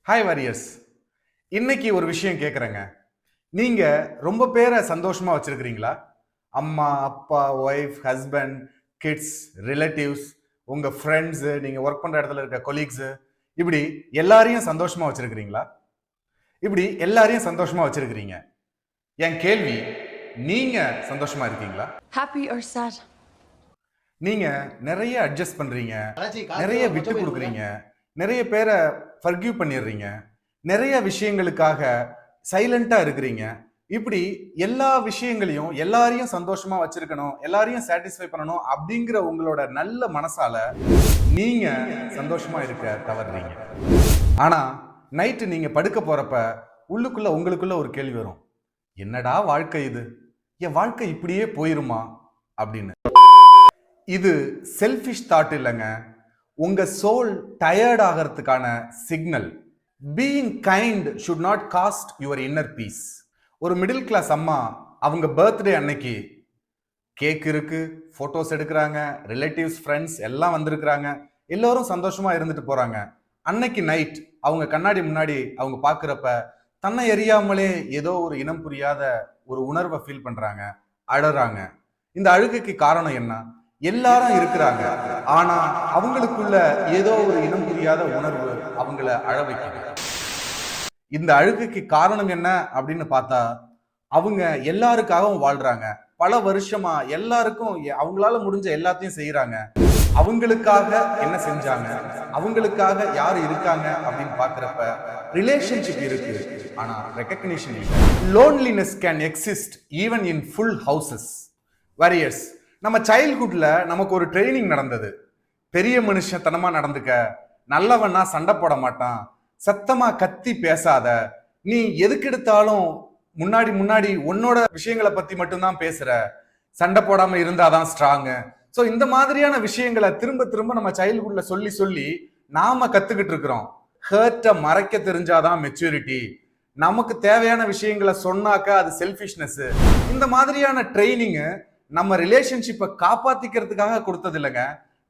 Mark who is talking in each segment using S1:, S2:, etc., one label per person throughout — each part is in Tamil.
S1: Hi warriors. இன்னைக்கு ஒரு விஷயம் கேட்குறேங்க. நீங்க ரொம்ப பேரை சந்தோஷமா வச்சிருக்கிறீங்களா? அம்மா, அப்பா, ஒய்ஃப், ஹஸ்பண்ட், கிட்ஸ், ரிலேட்டிவ்ஸ், உங்க ஃப்ரெண்ட்ஸ், நீங்க ஒர்க் பண்ற இடத்துல இருக்க கொலீக்ஸ், இப்படி எல்லாரையும் சந்தோஷமா வச்சிருக்கிறீங்களா? இப்படி எல்லாரையும் சந்தோஷமா வச்சிருக்கிறீங்க. என் கேள்வி, நீங்க சந்தோஷமா இருக்கீங்களா?
S2: Happy or sad?
S1: நீங்க நிறைய அட்ஜஸ்ட் பண்றீங்க,
S3: அண்ணாச்சி,
S1: நிறைய
S3: காசு
S1: விட்டு
S3: மொத்தம்
S1: கொடுக்குறீங்க, நிறைய பேரை ஃபர்கிவ் பண்ணிடுறீங்க, நிறைய விஷயங்களுக்காக சைலண்டா இருக்கிறீங்க. இப்படி எல்லா விஷயங்களையும் எல்லாரையும் சந்தோஷமா வச்சிருக்கணும், எல்லாரையும் சாட்டிஸ்ஃபை பண்ணணும் அப்படிங்கிற உங்களோட நல்ல மனசால நீங்க சந்தோஷமா இருக்க தவறுறீங்க. ஆனா நைட்டு நீங்க படுக்க போறப்ப உள்ளுக்குள்ள உங்களுக்குள்ள ஒரு கேள்வி வரும். என்னடா வாழ்க்கை இது? என் வாழ்க்கை இப்படியே போயிருமா அப்படின்னு. இது செல்ஃபிஷ் தாட் இல்லைங்க. உங்க சோல் டயர்ட் ஆகிறதுக்கான signal. Being kind should not cost your inner piece. ஒரு மிடில் கிளாஸ் அம்மா அவங்க பர்த்டே அன்னைக்கு கேக் இருக்கு, போட்டோஸ் எடுக்கிறாங்க, ரிலேட்டிவ்ஸ், ஃப்ரெண்ட்ஸ் எல்லாம் வந்திருக்கிறாங்க, எல்லோரும் சந்தோஷமா இருந்துட்டு போறாங்க. அன்னைக்கு நைட் அவங்க கண்ணாடி முன்னாடி அவங்க பார்க்குறப்ப தன்னை எரியாமலே ஏதோ ஒரு இனம் புரியாத ஒரு உணர்வை ஃபீல் பண்றாங்க, அழறாங்க. இந்த அழுகைக்கு காரணம் என்ன? எல்லாரும் இருக்கிறாங்க, ஆனா அவங்களுக்குள்ள ஏதோ ஒரு இனம் புரியாத உணர்வு அவங்கள அழ வைக்குது. இந்த அழுகைக்கு காரணம் என்ன அப்படின்னு பார்த்தா, அவங்க எல்லாருக்காகவும் வாழ்றாங்க. பல வருஷமா எல்லாருக்கும் அவங்களால முடிஞ்ச எல்லாத்தையும் செய்யறாங்க. அவங்களுக்காக என்ன செஞ்சாங்க, அவங்களுக்காக யார் இருக்காங்க அப்படின்னு பாக்குறப்ப ரிலேஷன்ஷிப் இருக்கு, ஆனா ரெகக்னிஷன் இல்லை. Loneliness can exist even in full houses. Warriors, நம்ம சைல்ட்ஹுட்ல நமக்கு ஒரு ட்ரைனிங் நடந்தது. பெரிய மனுஷத்தனமா நடந்துக்க, நல்லவனா சண்டை போட மாட்டான், சத்தமா கத்தி பேசாத, நீ எதுக்கு எடுத்தாலும் முன்னாடி முன்னாடி உன்னோட விஷயங்களை பத்தி மட்டும்தான் பேசுற, சண்டை போடாம இருந்தாதான் ஸ்ட்ராங். ஸோ இந்த மாதிரியான விஷயங்களை திரும்ப திரும்ப நம்ம சைல்ட்ஹுட்ல சொல்லி சொல்லி நாம கத்துக்கிட்டு இருக்கிறோம். ஹர்ட்டை மறைக்க தெரிஞ்சாதான் மெச்சூரிட்டி, நமக்கு தேவையான விஷயங்களை சொன்னாக்க அது செல்ஃபிஷ்னஸ். இந்த மாதிரியான ட்ரைனிங் நம்ம ரிலேஷன்ஷிப்பை காப்பாத்திக்கிறதுக்காக கொடுத்தது இல்லைங்க.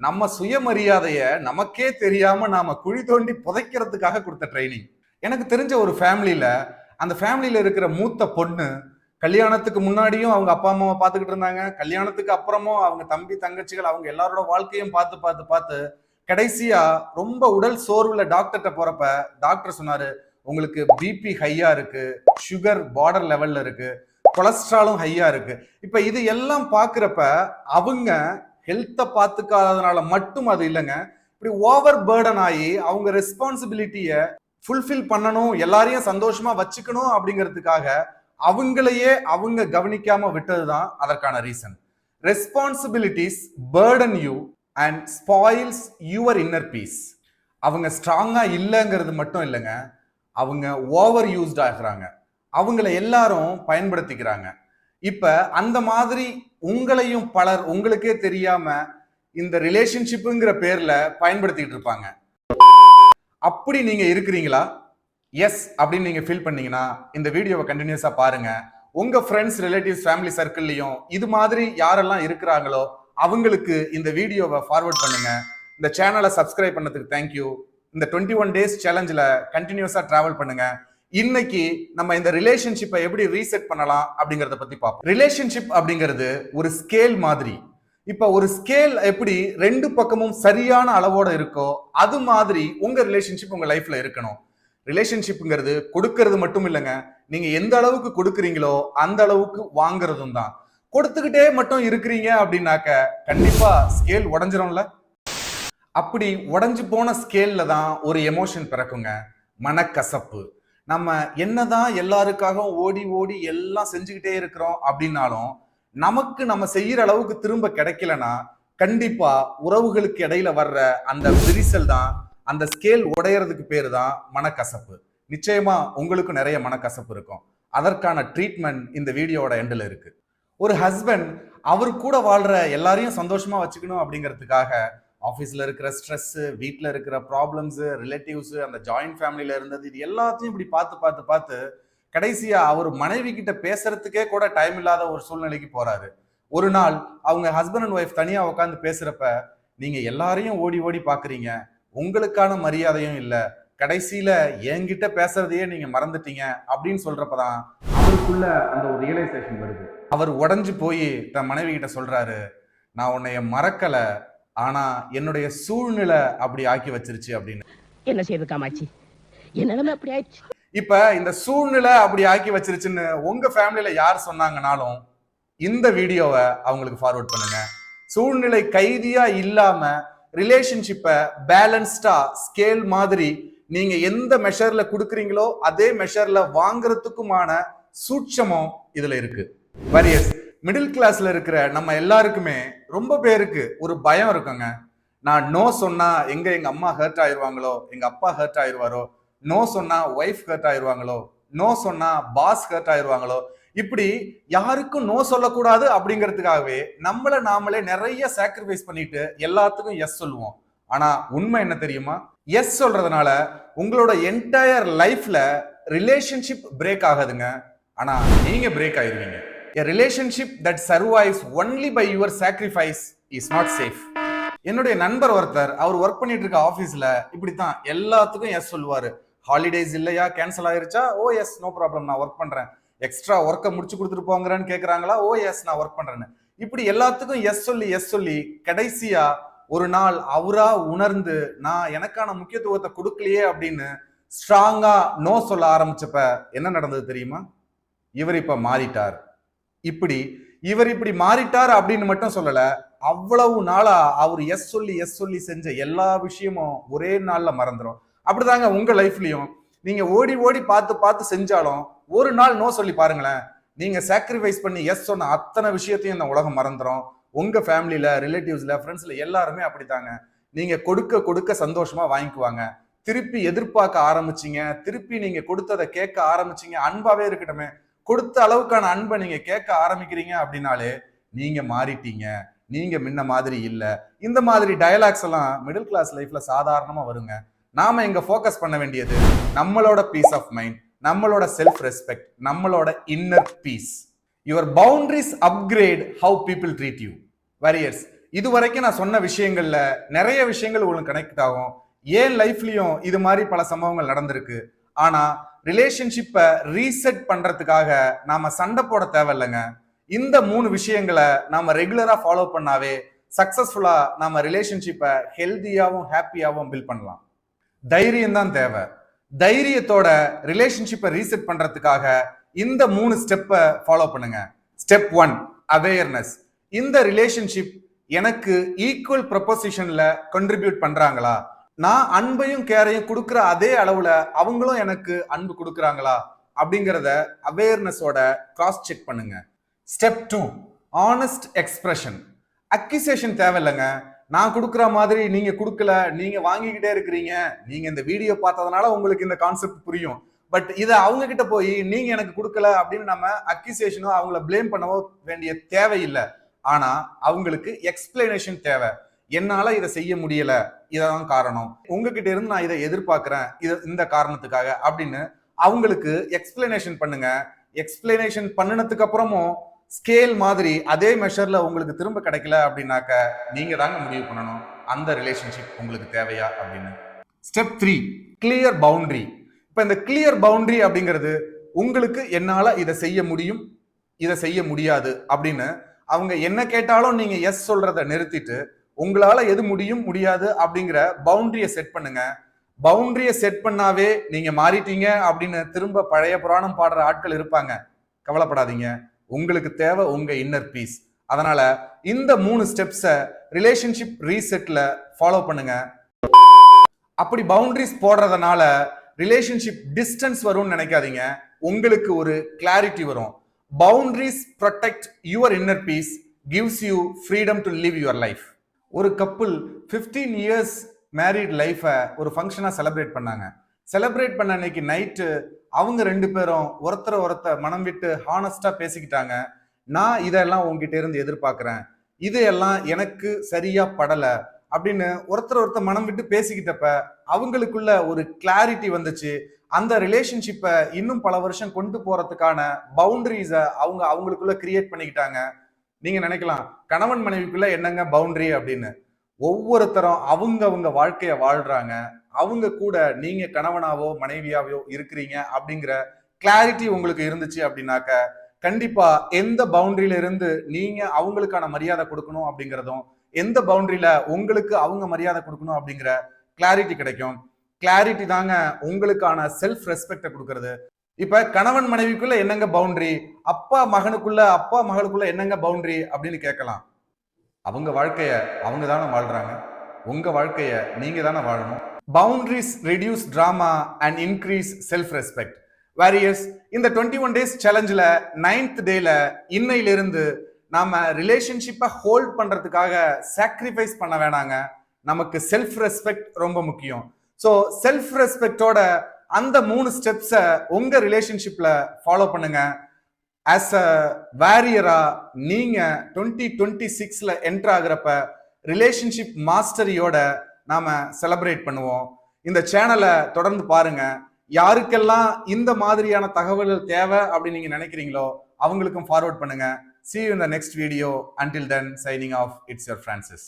S1: நம்ம சுயமரியாதைய நமக்கே தெரியாம நாம குழி தோண்டி புதைக்கிறதுக்காக கொடுத்த ட்ரைனிங். எனக்கு தெரிஞ்ச ஒரு ஃபேமிலியில, அந்த ஃபேமிலியில இருக்கிற மூத்த பொண்ணு கல்யாணத்துக்கு முன்னாடியும் அவங்க அப்பா அம்மாவை பார்த்துக்கிட்டு இருந்தாங்க, கல்யாணத்துக்கு அப்புறமும் அவங்க தம்பி தங்கச்சிகள் அவங்க எல்லாரோட வாழ்க்கையும் பார்த்து பார்த்து பார்த்து கடைசியா ரொம்ப உடல் சோர்வுல டாக்டர்கிட்ட போறப்ப டாக்டர் சொன்னாரு, உங்களுக்கு பிபி ஹையா இருக்கு, சுகர் பார்டர் லெவல்ல இருக்கு, கொலஸ்ட்ராலும் ஹையா இருக்கு. இப்ப இது எல்லாம் பாக்குறப்ப அவங்க ஹெல்த்தை பார்த்துக்காததுனால மட்டும் அது இல்லைங்க, இப்படி ஓவர் பேர்டன் ஆகி அவங்க ரெஸ்பான்சிபிலிட்டியை ஃபுல்ஃபில் பண்ணணும், எல்லாரையும் சந்தோஷமா வச்சுக்கணும் அப்படிங்கிறதுக்காக அவங்களையே அவங்க கவனிக்காம விட்டதுதான் அதற்கான reason. Responsibilities burden you and spoils your inner piece. அவங்க ஸ்ட்ராங்கா இல்லைங்கிறது மட்டும் இல்லைங்க, அவங்க ஓவர் யூஸ்ட் ஆகுறாங்க, அவங்கள எல்லாரும் பயன்படுத்திக்கிறாங்க. இப்ப அந்த மாதிரி உங்களையும் பலர் உங்களுக்கே தெரியாம இந்த ரிலேஷன்ஷிப்புங்கிற பேர்ல பயன்படுத்திட்டு இருப்பாங்க. அப்படி நீங்க இருக்கிறீங்களா? எஸ் அப்படின்னு நீங்க ஃபீல் பண்ணீங்கன்னா இந்த வீடியோவை கண்டினியூஸா பாருங்க. உங்க ஃப்ரெண்ட்ஸ், ரிலேட்டிவ்ஸ், ஃபேமிலி சர்க்கிள்லயும் இது மாதிரி யாரெல்லாம் இருக்கிறாங்களோ அவங்களுக்கு இந்த வீடியோவை ஃபார்வர்ட் பண்ணுங்க. இந்த சேனலை சப்ஸ்கிரைப் பண்ணதுக்கு தேங்க்யூ. இந்த 21 டேஸ் சேலஞ்சில் கண்டினியூஸா டிராவல் பண்ணுங்க. இன்னைக்கு நம்ம இந்த ரிலேஷன்ஷிப்பை எப்படி ரீசெட் பண்ணலாம் அப்படிங்கறத பத்தி பார்ப்போம். ரிலேஷன்ஷிப் அப்படிங்கிறது ஒரு ஸ்கேல் மாதிரி. இப்ப ஒரு ஸ்கேல் எப்படி ரெண்டு பக்கமும் சரியான அளவோட இருக்கோ அது மாதிரி உங்க ரிலேஷன்ஷிப் உங்க லைஃப்ல இருக்கணும். ரிலேஷன்ஷிப்ங்கிறது கொடுக்கறது மட்டும் இல்லைங்க, நீங்க எந்த அளவுக்கு கொடுக்குறீங்களோ அந்த அளவுக்கு வாங்குறதும் தான். கொடுத்துக்கிட்டே மட்டும் இருக்கிறீங்க அப்படின்னாக்க கண்டிப்பா ஸ்கேல் உடஞ்சிரும்ல. அப்படி உடஞ்சு போன ஸ்கேல்ல தான் ஒரு எமோஷன் பிறக்குங்க, மனக்கசப்பு. நம்ம என்னதான் எல்லாருக்காகவும் ஓடி ஓடி எல்லாம் செஞ்சுக்கிட்டே இருக்கிறோம் அப்படின்னாலும் நமக்கு நம்ம செய்யற அளவுக்கு திரும்ப கிடைக்கலன்னா கண்டிப்பா உறவுகளுக்கு இடையில வர்ற அந்த விரிசல் தான், அந்த ஸ்கேல் உடையறதுக்கு பேரு தான் மனக்கசப்பு. நிச்சயமா உங்களுக்கு நிறைய மனக்கசப்பு இருக்கும். அதற்கான ட்ரீட்மெண்ட் இந்த வீடியோவோட எண்டில் இருக்கு. ஒரு ஹஸ்பண்ட் அவர் கூட வாழ்ற எல்லாரையும் சந்தோஷமா வச்சுக்கணும் அப்படிங்கிறதுக்காக ஆஃபீஸில் இருக்கிற ஸ்ட்ரெஸ்ஸு, வீட்டில் இருக்கிற ப்ராப்ளம்ஸு, ரிலேட்டிவ்ஸு, அந்த ஜாயிண்ட் ஃபேமிலியில் இருந்தது, இது எல்லாத்தையும் இப்படி பார்த்து பார்த்து பார்த்து கடைசியாக அவர் மனைவி கிட்ட பேசுறதுக்கே கூட டைம் இல்லாத ஒரு சூழ்நிலைக்கு போறாரு. ஒரு நாள் அவங்க ஹஸ்பண்ட் அண்ட் ஒய்ஃப் தனியாக உட்காந்து பேசுறப்ப, நீங்க எல்லாரையும் ஓடி ஓடி பார்க்குறீங்க, உங்களுக்கான மரியாதையும் இல்லை, கடைசியில என்கிட்ட பேசுறதையே நீங்க மறந்துட்டீங்க அப்படின்னு சொல்றப்பதான் அவருக்குள்ள அந்த ஒரு ரியலைசேஷன் வருது. அவர் உடைஞ்சு போய் தன் மனைவி கிட்ட சொல்றாரு, நான் உன்னைய மறக்கல, ஆனா என்னுடைய சூழ்நிலை அப்படி ஆக்கி வச்சிருச்சு அப்படின்னு.
S2: என்ன செய்யுது காமாட்சி, என் நிலைமை அப்படி ஆயிடுச்சு.
S1: இப்ப இந்த சூழ்நிலை அப்படி ஆக்கி வச்சிருச்சுன்னு உங்க ஃபேமிலியில யார் சொன்னாங்கனாலும் இந்த வீடியோவை அவங்களுக்கு ஃபார்வர்ட் பண்ணுங்க. சூழ்நிலை கைதியா இல்லாம ரிலேஷன்ஷிப்பை பேலன்ஸ்டா ஸ்கேல் மாதிரி நீங்க எந்த மெஷர்ல கொடுக்குறீங்களோ அதே மெஷர்ல வாங்குறதுக்குமான சூட்சமும் இதுல இருக்கு. வாரியர்ஸ், மிடில் கிளாஸ்ல இருக்கிற நம்ம எல்லாருக்குமே ரொம்ப பேருக்கு ஒரு பயம் இருக்குங்க. நான் நோ சொன்னா எங்க அம்மா ஹர்ட் ஆயிருவாங்களோ, எங்க அப்பா ஹர்ட் ஆயிருவாரோ, நோ சொன்னா ஒய்ஃப் ஹர்ட் ஆயிருவாங்களோ, நோ சொன்னா பாஸ் ஹர்ட் ஆயிருவாங்களோ, இப்படி யாருக்கும் நோ சொல்லக்கூடாது அப்படிங்கிறதுக்காகவே நம்மள நாமளே நிறைய சாக்ரிஃபைஸ் பண்ணிட்டு எல்லாத்துக்கும் எஸ் சொல்லுவோம். ஆனா உண்மை என்ன தெரியுமா? எஸ் சொல்றதுனால உங்களோட என்டையர் லைஃப்ல ரிலேஷன்ஷிப் பிரேக் ஆகாதுங்க, ஆனா நீங்க break ஆயிருவீங்க. A relationship that survives only by your sacrifice is not safe. என்னுடைய நண்பர் ஒருத்தர், அவர் ஒர்க் பண்ணிட்டு இருக்க ஆபீஸ்ல இப்படித்தான் எல்லாத்துக்கும் எஸ் சொல்லுவாரு. ஹாலிடேஸ் இல்லையா, கேன்சல் ஆயிருச்சா, ஓ எஸ் நோ ப்ராப்ளம் நான் ஒர்க் பண்றேன். எக்ஸ்ட்ரா ஒர்க்கை முடிச்சு கொடுத்துட்டு போங்கன்னு கேக்குறாங்களா, ஓ எஸ் நான் ஒர்க் பண்றேன்னு. இப்படி எல்லாத்துக்கும் எஸ் சொல்லி கடைசியா ஒரு நாள் அவரா உணர்ந்து நான் எனக்கான முக்கியத்துவத்தை கொடுக்கலையே அப்படின்னு ஸ்ட்ராங்கா நோ சொல்ல ஆரம்பிச்சப்ப என்ன நடந்தது தெரியுமா? இவர் இப்ப மாறிட்டார். இவர் இப்படி மாறிட்டார் அப்படின்னு மட்டும் சொல்லல, அவ்வளவு நாளா அவர் எஸ் சொல்லி செஞ்ச எல்லா விஷயமும் ஒரே நாள்ல மறந்துடும். அப்படிதாங்க உங்க லைஃப்லயும் நீங்க ஓடி ஓடி பார்த்து செஞ்சாலும் ஒரு நாள் நோ சொல்லி பாருங்களேன், நீங்க சாக்ரிஃபைஸ் பண்ணி எஸ் சொன்ன அத்தனை விஷயத்தையும் இந்த உலகம் மறந்துடும். உங்க ஃபேமிலியில, ரிலேட்டிவ்ஸ்ல, ஃப்ரெண்ட்ஸ்ல எல்லாருமே அப்படித்தாங்க. நீங்க கொடுக்க சந்தோஷமா வாங்கிக்குவாங்க. திருப்பி எதிர்பார்க்க ஆரம்பிச்சீங்க, திருப்பி நீங்க கொடுத்ததை கேட்க ஆரம்பிச்சீங்க, அன்பாவே இருக்கட்டுமே, கொடுத்த அளவுக்கான அன்பை நீங்க கேட்க ஆரம்பிக்கிறீங்க அப்படின்னாலே நீங்க மாறிட்டீங்க, நீங்க முன்ன மாதிரி இல்ல. இந்த மாதிரி டயலாக்ஸ் எல்லாம் மிடில் கிளாஸ் லைஃப்ல சாதாரணமா வருங்க. நாம இங்க ஃபோக்கஸ் பண்ண வேண்டியது நம்மளோட பீஸ் ஆஃப் மைண்ட், நம்மளோட செல்ஃப் ரெஸ்பெக்ட், நம்மளோட inner piece. Your boundaries upgrade how people treat you. Warriors, இது வரைக்கும் நான் சொன்ன விஷயங்கள்ல நிறைய விஷயங்கள் உங்களுக்கு கனெக்ட் ஆகும். ஏன் லைஃப்லயும் இது மாதிரி பல சம்பவங்கள் நடந்திருக்கு. ஆனா ரிலேஷன்ஷிப்பை ரீசெட் பண்றதுக்காக நாம சண்டை போட தேவையில்லைங்க. இந்த 3 விஷயங்களை நாம ரெகுலரா ஃபாலோ பண்ணாவே சக்சஸ்ஃபுல்லா நாம ரிலேஷன்ஷிப்பை ஹெல்தியாவும் ஹாப்பியாவும் பில்ட் பண்ணலாம். தைரியம் தான் தேவை. தைரியத்தோட ரிலேஷன்ஷிப்பை ரீசெட் பண்றதுக்காக இந்த 3 ஸ்டெப்பை ஃபாலோ பண்ணுங்க. Step 1, awareness. இந்த ரிலேஷன்ஷிப் எனக்கு ஈக்குவல் ப்ரொபோசிஷன்ல கண்ட்ரிபியூட் பண்றாங்களா, நான் அன்பையும் கேரையும் கொடுக்குற அதே அளவுல அவங்களும் எனக்கு அன்பு கொடுக்குறாங்களா அப்படிங்கிறத அவேர்னஸோட கிராஸ் செக் பண்ணுங்க. Step 2, honest expression. அக்யூசேஷன் தேவையில்லைங்க. நான் கொடுக்குற மாதிரி நீங்க கொடுக்கல, நீங்க வாங்கிக்கிட்டே இருக்கிறீங்க. நீங்க இந்த வீடியோ பார்த்ததுனால உங்களுக்கு இந்த கான்செப்ட் புரியும். பட் இதை அவங்க கிட்ட போய் நீங்க எனக்கு கொடுக்கல அப்படின்னு நம்ம அக்யூசேஷனோ அவங்கள பிளேம் பண்ணவோ வேண்டிய தேவையில்லை. ஆனா அவங்களுக்கு எக்ஸ்பிளனேஷன் தேவை. என்னால இதை செய்ய முடியல, இதான் காரணம், உங்ககிட்ட இருந்து நான் இதை எதிர்பார்க்கிறேன், இந்த காரணத்துக்காக அப்படின்னு அவங்களுக்கு எக்ஸ்பிளனேஷன் பண்ணுங்க. எக்ஸ்பிளனேஷன் பண்ணினதுக்கு அப்புறமும் ஸ்கேல் மாதிரி அதே மெஷர்ல உங்களுக்கு திரும்ப கிடைக்கல அப்படின்னாக்க நீங்க தாங்க முடிவு பண்ணணும் அந்த ரிலேஷன்ஷிப் உங்களுக்கு தேவையா அப்படின்னு. Step 3, clear boundary. இப்ப இந்த கிளியர் பவுண்டரி அப்படிங்கிறது உங்களுக்கு என்னால இதை செய்ய முடியும், இதை செய்ய முடியாது அப்படின்னு அவங்க என்ன கேட்டாலும் நீங்க எஸ் சொல்றதை நிறுத்திட்டு உங்களால எது முடியும் முடியாது அப்படிங்கிற பவுண்டரியை செட் பண்ணுங்க. பவுண்டரியை செட் பண்ணாவே நீங்க மாறிட்டீங்க அப்படின்னு திரும்ப பழைய புராணம் பாடுற ஆட்கள் இருப்பாங்க. கவலைப்படாதீங்க, உங்களுக்கு தேவை உங்க இன்னர் பீஸ். அதனால இந்த 3 ஸ்டெப்ஸை ரிலேஷன்ஷிப் ரீசெட்ல ஃபாலோ பண்ணுங்க. அப்படி பவுண்டரிஸ் போடுறதுனால ரிலேஷன்ஷிப் டிஸ்டன்ஸ் வரும்னு நினைக்காதீங்க, உங்களுக்கு ஒரு கிளாரிட்டி வரும். Boundaries protect your inner piece, gives you freedom to live your life. ஒரு கப்புள் 15 இயர்ஸ் மேரிட் லைஃபை ஒரு ஃபங்க்ஷனா செலிப்ரேட் பண்ணாங்க. செலிப்ரேட் பண்ண அன்னைக்கு நைட்டு அவங்க 2 பேரும் ஒருத்தர் மனம் விட்டு ஹானஸ்டா பேசிக்கிட்டாங்க. நான் இதெல்லாம் உங்ககிட்ட இருந்து எதிர்பார்க்கிறேன், இதையெல்லாம் எனக்கு சரியா படல அப்படின்னு ஒருத்தர் மனம் விட்டு பேசிக்கிட்டப்ப அவங்களுக்குள்ள ஒரு கிளாரிட்டி வந்துச்சு. அந்த ரிலேஷன்ஷிப்பை இன்னும் பல வருஷம் கொண்டு போறதுக்கான பவுண்டரிஸை அவங்களுக்குள்ள கிரியேட் பண்ணிக்கிட்டாங்க. நீங்க நினைக்கலாம் கணவன் மனைவிக்குள்ள என்னங்க பவுண்டரி அப்படின்னு. ஒவ்வொருத்தரும் அவங்க வாழ்க்கைய வாழ்றாங்க, அவங்க கூட நீங்க கணவனாவோ மனைவியாவோ இருக்கிறீங்க அப்படிங்கிற கிளாரிட்டி உங்களுக்கு இருந்துச்சு அப்படின்னாக்க கண்டிப்பா எந்த பவுண்டரியில இருந்து நீங்க அவங்களுக்கான மரியாதை கொடுக்கணும் அப்படிங்கிறதும் எந்த பவுண்டரியில உங்களுக்கு அவங்க மரியாதை கொடுக்கணும் அப்படிங்கிற கிளாரிட்டி கிடைக்கும். கிளாரிட்டி தாங்க உங்களுக்கான செல்ஃப் ரெஸ்பெக்ட கொடுக்கறது. இப்ப கணவன் மனைவிக்குள்ள என்னங்க பவுண்டரி, அப்பா மகனுக்குள்ள அப்பா மகளுக்குள்ள என்னங்க பவுண்டரி அப்படின்னு கேட்கலாம். அவங்க வாழ்க்கைய அவங்க தானே வாழ்றாங்க, உங்க வாழ்க்கைய நீங்க தானே வாழணும். Boundaries reduce drama and increase self respect. Various இந்த 21 days சேலஞ்சில் 9th டேல இன்னையிலிருந்து நாம ரிலேஷன்ஷிப்பை ஹோல்ட் பண்றதுக்காக சாக்ரிஃபைஸ் பண்ண வேணாங்க. நமக்கு செல்ஃப் ரெஸ்பெக்ட் ரொம்ப முக்கியம். ஸோ செல்ஃப் ரெஸ்பெக்டோட அந்த 3 ஸ்டெப்ஸை உங்க ரிலேஷன்ஷிப்ல ஃபாலோ பண்ணுங்க. ஆஸ் அ வேரியரா நீங்க 2026ல என்டர் ஆகுறப்ப ரிலேஷன்ஷிப் மாஸ்டரியோட நாம செலிப்ரேட் பண்ணுவோம். இந்த சேனலை தொடர்ந்து பாருங்க. யாருக்கெல்லாம் இந்த மாதிரியான தகவல்கள் தேவை அப்படின்னு நீங்க நினைக்கிறீங்களோ அவங்களுக்கும் ஃபார்வர்ட் பண்ணுங்க. See you in the next video. Until then, signing off. It's your Francis.